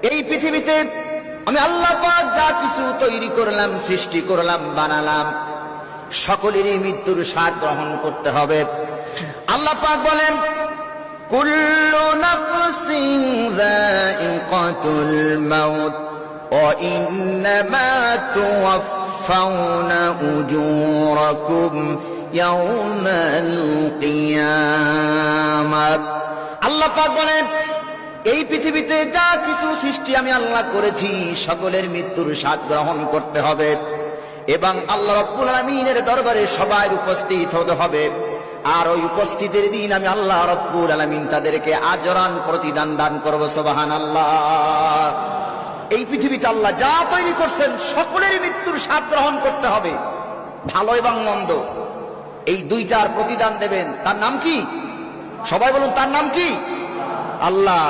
এই পৃথিবীতে আমি আল্লাহ পাক যা কিছু তৈরি করলাম, সৃষ্টি করলাম, বানালাম, সকলেরই মৃত্যুর স্বাদ গ্রহণ করতে হবে। আল্লাহ পাক বলেন, কুল্লু নাফসিন যায়িকাতুল মাউত ওয়া ইন্নামা তুওয়াফাউনা উজুরাকুম ইয়াওমাল কিয়ামাহ। আল্লাহ পাক বলেন, এই পৃথিবীতে যা কিছু সৃষ্টি আমি আল্লাহ করেছি, সকলের মৃত্যুর স্বাদ গ্রহণ করতে হবে এবং আল্লাহ রাব্বুল আলামিনের দরবারে সবাই উপস্থিত হতে হবে। আর ওই উপস্থিতির দিন আমি আল্লাহ রাব্বুল আলামিন তাদেরকে আজরান প্রতিদান দান করব। সুবহানাল্লাহ। এই পৃথিবীতে আল্লাহ যা তৈরি করছেন সকলেরই মৃত্যুর স্বাদ গ্রহণ করতে হবে, ভালো এবং মন্দ, এই দুইটার প্রতিদান দেবেন। তার নাম কি? সবাই বলুন, তার নাম কি? আল্লাহ।